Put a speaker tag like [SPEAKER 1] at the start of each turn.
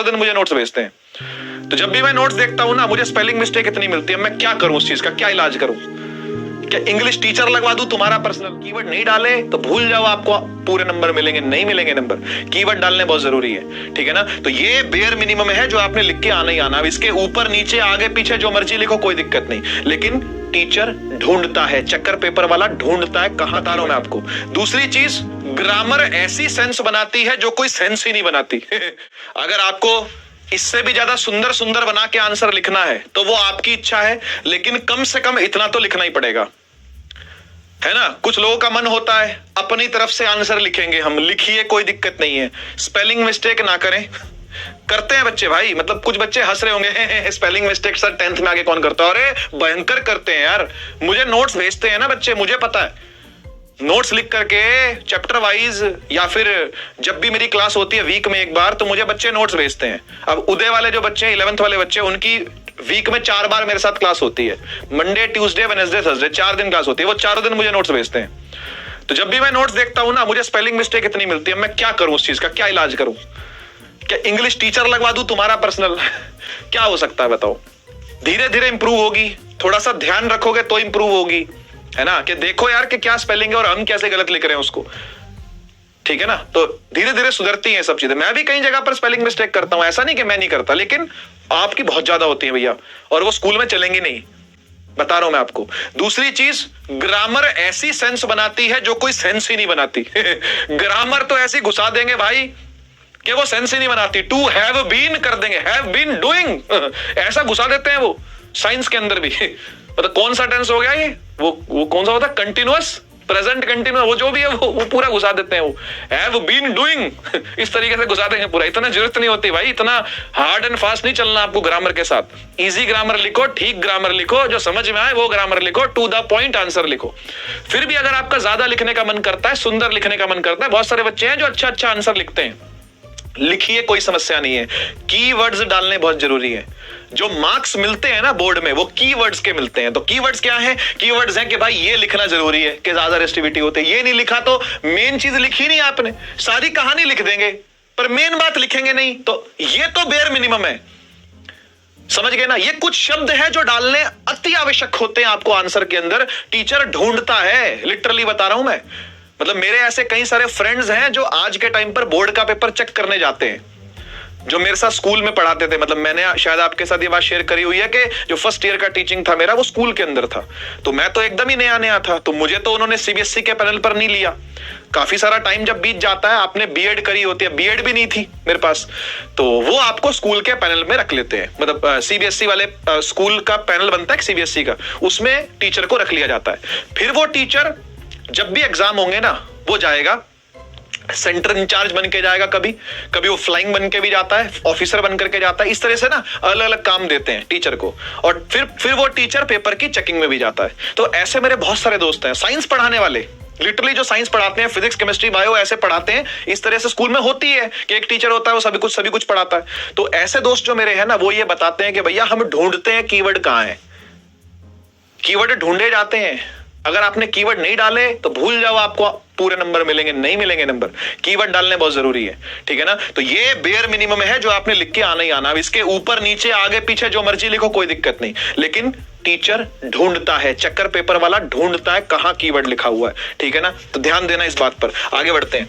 [SPEAKER 1] दिन मुझे नोट्स भेजते हैं। तो जब भी मैं नोट्स देखता हूं ना, मुझे स्पेलिंग मिस्टेक इतनी मिलती है, मैं क्या करूं उस चीज का, क्या इलाज करूं? क्या इंग्लिश टीचर लगवा दूं तुम्हारा पर्सनल? कीवर्ड नहीं डाले तो भूल जाओ, आपको पूरे नंबर मिलेंगे, नहीं मिलेंगे नंबर। कीवर्ड डालने बहुत जरूरी है, ठीक है ना? तो ये बेयर मिनिमम है जो आपने लिख के आना ही आना। अब इसके ऊपर नीचे आगे पीछे जो मर्जी लिखो, कोई दिक्कत नहीं, लेकिन टीचर ढूंढता है, चक्कर पेपर वाला ढूंढता है कहां। बता रहा हूं मैं आपको। दूसरी चीज, ग्रामर ऐसी सेंस बनाती है जो कोई सेंस ही नहीं बनाती। अगर आपको इससे भी ज्यादा सुंदर सुंदर बना के आंसर लिखना है तो वो आपकी इच्छा है, लेकिन कम से कम इतना तो लिखना ही पड़ेगा, है ना? कुछ लोगों का मन होता है अपनी तरफ से आंसर लिखेंगे हम, लिखिए, कोई दिक्कत नहीं है, स्पेलिंग मिस्टेक ना करें। करते हैं बच्चे भाई, मतलब कुछ बच्चे हंस रहे होंगे, स्पेलिंग मिस्टेक सर 10th में आगे कौन करता है? अरे भयंकर करते हैं यार। मुझे नोट्स भेजते हैं ना बच्चे, मुझे पता है, नोट्स लिख करके चैप्टर वाइज, या फिर जब भी मेरी क्लास होती है वीक में एक बार, तो मुझे बच्चे नोट्स भेजते हैं। अब उदय वाले जो बच्चे हैं, 11th वाले बच्चे, उनकी वीक में 4 बार मेरे साथ क्लास होती है, मंडे, ट्यूसडे, वेडनेसडे, थर्सडे, 4 दिन क्लास होती है। वो 4 दिन मुझे नोट्स भेजते हैं। तो जब भी मैं नोट्स देखता हूं ना, मुझे स्पेलिंग मिस्टेक इतनी मिलती है, मैं क्या करूं उस चीज का, क्या इलाज करूं? क्या इंग्लिश टीचर लगवा दूं तुम्हारा पर्सनल? क्या हो सकता है बताओ? धीरे धीरे इंप्रूव होगी, थोड़ा सा ध्यान रखोगे तो इंप्रूव होगी, है ना? कि देखो यार कि क्या स्पेलिंग है और हम कैसे गलत लिख रहे हैं उसको, ठीक है ना? तो धीरे धीरे सुधरती हैं सब चीजें। मैं भी कई जगह पर स्पेलिंग मिस्टेक करता हूं, ऐसा नहीं कि मैं नहीं करता, लेकिन आपकी बहुत ज्यादा होती है भैया, और वो स्कूल में चलेंगी नहीं, बता रहा हूं मैं आपको। दूसरी चीज, ग्रामर ऐसी सेंस बनाती है जो कोई सेंस ही नहीं बनाती। ग्रामर तो ऐसी घुसा देंगे भाई कि वो सेंस ही नहीं बनाती। टू हैव बीन कर देंगे, हैव बीन डूइंग, ऐसा घुसा देते हैं वो साइंस के अंदर भी। मतलब कौन सा टेंस हो गया ये, वो कौन सा होता है? कंटिन्यूअस, प्रेजेंट कंटिन्यूअस, वो जो भी है वो पूरा घुसा देते हैं। वो हैव बीन डूइंग इस तरीके से घुसा देंगे पूरा। इतना जरूरत नहीं होती भाई, इतना हार्ड एंड फास्ट नहीं चलना आपको ग्रामर के साथ। इजी ग्रामर लिखो, ठीक ग्रामर लिखो, जो समझ में आए वो ग्रामर लिखो, टू द पॉइंट आंसर लिखो। फिर भी अगर आपका ज्यादा लिखने का मन करता है, सुंदर लिखने का मन करता है, बहुत सारे बच्चे हैं जो अच्छा अच्छा आंसर लिखते हैं, लिखिए, कोई समस्या नहीं है। कीवर्ड्स डालने बहुत जरूरी है। जो मार्क्स मिलते हैं ना बोर्ड में, वो कीवर्ड्स के मिलते हैं। तो कीवर्ड्स क्या हैं? कीवर्ड्स हैं कि भाई ये लिखना जरूरी है कि ज्यादा रेस्टिविटी होती है। ये नहीं लिखा तो मेन चीज लिखी नहीं आपने, सारी कहानी लिख देंगे पर मेन बात लिखेंगे नहीं, तो ये तो बेयर मिनिमम है। समझ गए ना? ये कुछ शब्द है जो डालने अति आवश्यक होते हैं आपको आंसर के अंदर। टीचर ढूंढता है, लिटरली बता रहा हूं मैं। मतलब मेरे ऐसे कई सारे फ्रेंड्स हैं जो आज के टाइम पर बोर्ड का पेपर चेक करने जाते हैं, जो मेरे साथ स्कूल में पढ़ाते थे। मतलब मैंने शायद आपके साथ ये बात शेयर करी हुई है कि जो फर्स्ट ईयर का टीचिंग था मेरा, वो स्कूल के अंदर था। तो मैं तो एकदम ही नया नया था, तो मुझे तो उन्होंने सीबीएसई के पैनल पर नहीं लिया। काफी सारा टाइम जब बीत जाता है, आपने बीएड करी होती है, बीएड भी नहीं थी मेरे पास, तो वो आपको स्कूल के पैनल में रख लेते हैं। मतलब सीबीएसई वाले स्कूल का पैनल बनता है सीबीएसई का, उसमें टीचर को रख लिया जाता है। फिर वो टीचर जब भी एग्जाम होंगे ना, वो जाएगा, सेंटर इंचार्ज बन के जाएगा, कभी कभी वो फ्लाइंग बन के भी जाता है, ऑफिसर बन करके जाता है। इस तरह से ना अलग अलग काम देते हैं टीचर को, और फिर वो टीचर पेपर की चेकिंग में भी जाता है। तो ऐसे मेरे बहुत सारे दोस्त हैं साइंस पढ़ाने वाले, लिटरली जो साइंस पढ़ाते हैं, फिजिक्स, केमिस्ट्री, बायो ऐसे पढ़ाते हैं। इस तरह से स्कूल में होती है कि एक टीचर होता है, वो सभी कुछ पढ़ाता है। तो ऐसे दोस्त जो मेरे हैं ना, वो ये बताते हैं कि भैया हम ढूंढते हैं कीवर्ड कहां है, कीवर्ड ढूंढे जाते हैं। अगर आपने कीवर्ड नहीं डाले तो भूल जाओ, आपको पूरे नंबर मिलेंगे, नहीं मिलेंगे नंबर। कीवर्ड डालने बहुत जरूरी है, ठीक है ना? तो ये बेयर मिनिमम है जो आपने लिख के आना ही आना। अब इसके ऊपर नीचे आगे पीछे जो मर्जी लिखो, कोई दिक्कत नहीं, लेकिन टीचर ढूंढता है, चक्कर पेपर वाला ढूंढता है कहां कीवर्ड लिखा हुआ है, ठीक है ना? तो ध्यान देना इस बात पर। आगे बढ़ते हैं।